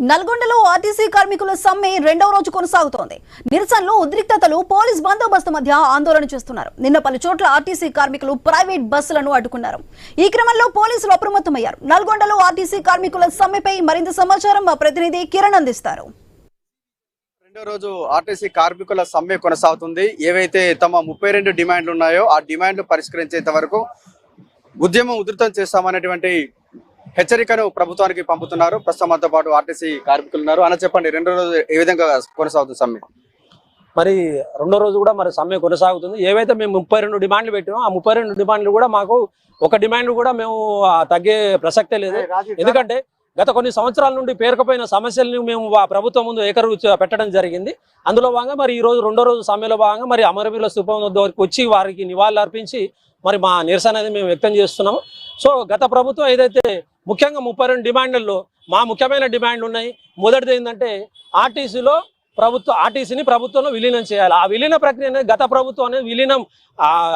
నల్గొండలో ఆర్టీసీ కార్మికుల సమ్మె రెండవ రోజు కొనసాగుతోంది. నిరసనలు, ఉద్రిక్తతలు, పోలీస్ బందోబస్తు మధ్య ఆందోళన చేస్తున్నారు. నిన్న పలు చోట్ల ఆర్టీసీ కార్మికులు ప్రైవేట్ బస్సులను అడ్డుకున్నారు. ఈ క్రమంలో పోలీసులు అప్రమత్తమయ్యారు. నల్గొండలో ఆర్టీసీ కార్మికుల సమ్మెపై మరింత సమాచారం మా ప్రతినిధి కిరణ్ అందిస్తారు. రెండో రోజు ఆర్టీసీ కార్మికుల సమ్మె కొనసాగుతుంది. ఏవైతే తమ 32 డిమాండ్లు ఉన్నాయో ఆ డిమాండ్లు పరిష్కరించేంత వరకు ఉద్యమం ఉధృతం చేస్తామనేటువంటి హెచ్చరికను ప్రభుత్వానికి పంపుతున్నారు. ప్రస్తుతంతో పాటు ఆర్టీసీ కార్మికులు ఉన్నారు. అన్న చెప్పండి, రెండో రోజు ఏ విధంగా కొనసాగుతుంది సమ్మె? మరి రెండో రోజు కూడా మరి సమ్మె కొనసాగుతుంది. ఏవైతే మేము 32 డిమాండ్లు పెట్టినామో ఆ 32 డిమాండ్లు కూడా మాకు ఒక డిమాండ్ కూడా మేము తగ్గే ప్రసక్తే లేదు. ఎందుకంటే గత కొన్ని సంవత్సరాల నుండి పేరుకుపోయిన సమస్యలను మేము ప్రభుత్వం ముందు ఏకరు పెట్టడం జరిగింది. అందులో భాగంగా మరి ఈ రోజు రెండో రోజు సమ్మెలో భాగంగా మరి అమరవీరుల స్థూపం వద్దకు వచ్చి వారికి నివాళులు అర్పించి మరి మా నిరసన అనేది మేము వ్యక్తం చేస్తున్నాము. సో గత ప్రభుత్వం ఏదైతే ముఖ్యంగా 32 డిమాండ్లలో మా ముఖ్యమైన డిమాండ్లు ఉన్నాయి. మొదటిది ఏంటంటే ఆర్టీసీని ప్రభుత్వంలో విలీనం చేయాలి. ఆ విలీన ప్రక్రియ అనేది గత ప్రభుత్వం అనేది విలీనం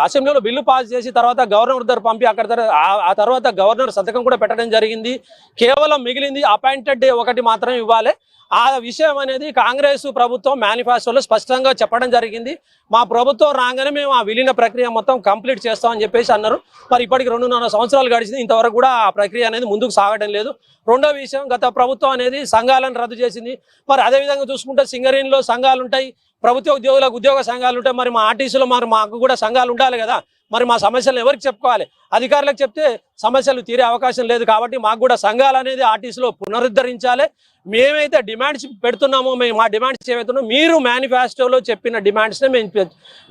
అసెంబ్లీలో బిల్లు పాస్ చేసి తర్వాత గవర్నర్ దగ్గర పంపి ఆ తర్వాత గవర్నర్ సంతకం కూడా పెట్టడం జరిగింది. కేవలం మిగిలింది అపాయింటెడ్ డే ఒకటి మాత్రం ఇవ్వాలి. ఆ విషయం అనేది కాంగ్రెస్ ప్రభుత్వం మేనిఫెస్టోలో స్పష్టంగా చెప్పడం జరిగింది. మా ప్రభుత్వం రాగానే మేము ఆ విలీన ప్రక్రియ మొత్తం కంప్లీట్ చేస్తామని చెప్పేసి అన్నారు. మరి ఇప్పటికి 2.5 సంవత్సరాలు గడిచింది. ఇంతవరకు కూడా ఆ ప్రక్రియ అనేది ముందుకు సాగడం లేదు. రెండో విషయం, గత ప్రభుత్వం అనేది సంఘాలను రద్దు చేసింది. మరి అదేవిధంగా చూసుకుంటే సింగరేణిలో సంఘాలు ఉంటాయి, ప్రభుత్వ ఉద్యోగులకు ఉద్యోగ సంఘాలు ఉంటాయి. మరి మా ఆర్టీసీలో మాకు కూడా సంఘాలు ఉండాలి కదా. మరి మా సమస్యలను ఎవరికి చెప్పుకోవాలి? అధికారులకు చెప్తే సమస్యలు తీరే అవకాశం లేదు. కాబట్టి మాకు కూడా సంఘాలు అనేది ఆర్టీసీలో పునరుద్ధరించాలి. మేమైతే డిమాండ్స్ పెడుతున్నామో మా డిమాండ్స్ ఏవైతున్నామో మీరు మేనిఫెస్టోలో చెప్పిన డిమాండ్స్నే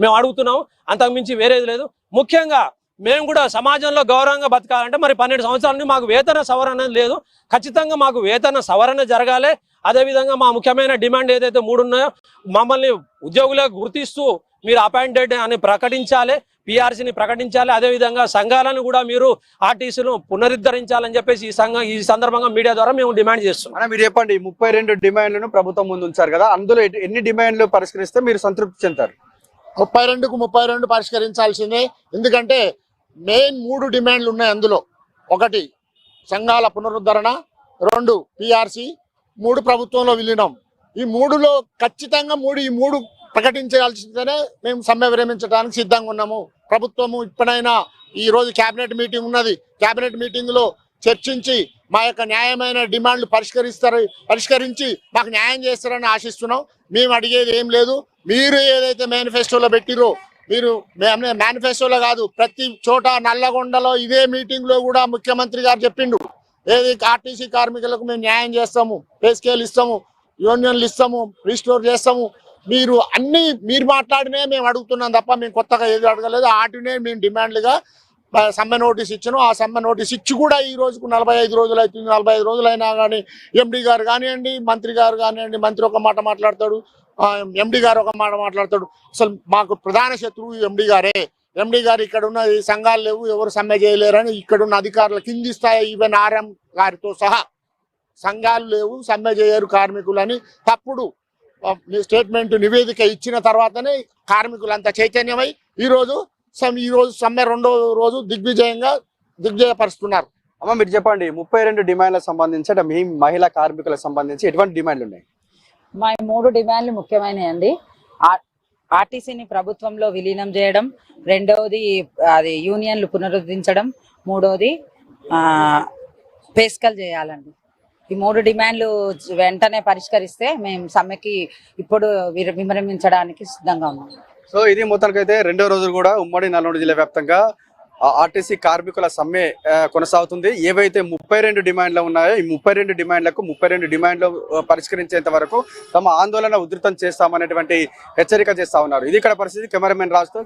మేము అడుగుతున్నాము. అంతకుమించి వేరేది లేదు. ముఖ్యంగా మేము కూడా సమాజంలో గౌరవంగా బతకాలంటే మరి 12 సంవత్సరాల నుండి మాకు వేతన సవరణ లేదు. ఖచ్చితంగా మాకు వేతన సవరణ జరగాలి. అదేవిధంగా మా ముఖ్యమైన డిమాండ్ ఏదైతే 3 ఉన్నాయో మమ్మల్ని ఉద్యోగులకు గుర్తిస్తూ మీరు అపాయింటెడ్ అని ప్రకటించాలి, పిఆర్సీని ప్రకటించాలి. అదేవిధంగా సంఘాలను కూడా మీరు ఆర్టీసీను పునరుద్ధరించాలని చెప్పేసి ఈ సందర్భంగా మీడియా ద్వారా మేము డిమాండ్ చేస్తున్నాం. మీరు చెప్పండి, 32 డిమాండ్లను ప్రభుత్వం ముందు ఉంచారు కదా, అందులో ఎన్ని డిమాండ్లు పరిష్కరిస్తే మీరు సంతృప్తి చెందుతారు? 32కు 32 పరిష్కరించాల్సిందే. ఎందుకంటే మెయిన్ 3 డిమాండ్లు ఉన్నాయి. అందులో 1 సంఘాల పునరుద్ధరణ, 2 పిఆర్సీ, 3 ప్రభుత్వంలో విలీనం. ఈ 3లో ఖచ్చితంగా ఈ 3 ప్రకటించాల్సిందేనే మేము సమ్మె విరమించడానికి సిద్ధంగా ఉన్నాము. ప్రభుత్వము ఇప్పుడైనా ఈ రోజు కేబినెట్ మీటింగ్ ఉన్నది. కేబినెట్ మీటింగ్ లో చర్చించి మా యొక్క న్యాయమైన డిమాండ్లు పరిష్కరించి మాకు న్యాయం చేస్తారని ఆశిస్తున్నాం. మేము అడిగేది ఏం లేదు. మీరు ఏదైతే మేనిఫెస్టోలో పెట్టిరో, మీరు మేనిఫెస్టోలో కాదు, ప్రతి చోట నల్లగొండలో ఇదే మీటింగ్ లో కూడా ముఖ్యమంత్రి గారు చెప్పిండు, ఏది ఆర్టీసీ కార్మికులకు మేము న్యాయం చేస్తాము, పే స్కేల్ ఇస్తాము, యూనియన్లు ఇస్తాము, రీస్టోర్ చేస్తాము. మీరు మాట్లాడినే మేము అడుగుతున్నాం తప్ప మేము కొత్తగా ఏది అడగలేదు. వాటినే మేము డిమాండ్లుగా సమ్మె నోటీస్ ఇచ్చాను. ఆ సమ్మె నోటీస్ ఇచ్చి కూడా ఈ రోజుకు 45 రోజులు అవుతుంది. 45 రోజులైనా కానీ ఎండి గారు కానివ్వండి, మంత్రి గారు కానివ్వండి, మంత్రి ఒక మాట మాట్లాడతాడు, ఎండి గారు ఒక మాట మాట్లాడతాడు. అసలు మాకు ప్రధాన శత్రువు ఎండి గారే. ఎండి గారు ఇక్కడ ఉన్న సంఘాలు లేవు, ఎవరు సమ్మె చేయలేరని ఇక్కడున్న అధికారుల కింది స్థాయి ఈవెన్ ఆర్ఎం గారితో సహా సంఘాలు లేవు, సమ్మె చేయరు కార్మికులని తప్పుడు స్టేట్మెంట్ నివేదిక ఇచ్చిన తర్వాతనే కార్మికులంతా చైతన్యమై ఈ రోజు సమ్మె రెండో రోజు దిగ్విజయపరుస్తున్నారు. అమ్మ మీరు చెప్పండి, 32 డిమాండ్లకు సంబంధించి అంటే మీ మహిళా కార్మికులకు సంబంధించి ఎటువంటి డిమాండ్లు ఉన్నాయి? మా 3 డిమాండ్లు ముఖ్యమైనవి. ఆర్టీసీని ప్రభుత్వంలో విలీనం చేయడం, రెండవది అది యూనియన్లు పునరుద్ధరించడం, మూడవది పేస్కల్ చేయాలండి. ఈ 3 డిమాండ్లు వెంటనే పరిష్కరిస్తే మేము సమ్మెకి ఇప్పుడు విరమించడానికి సిద్ధంగా ఉన్నాం. సో ఇది మొత్తానికైతే రెండో రోజు కూడా ఉమ్మడి నల్గొండ జిల్లా వ్యాప్తంగా ఆర్టీసీ కార్మికుల సమ్మె కొనసాగుతుంది. ఏవైతే 32 డిమాండ్లు ఉన్నాయో ఈ 32 డిమాండ్లు పరిష్కరించేంత వరకు తమ ఆందోళన ఉధృతం చేస్తామనేటువంటి హెచ్చరిక చేస్తా ఉన్నారు. ఇది ఇక్కడ పరిస్థితి. కెమెరామెన్ రాజుతో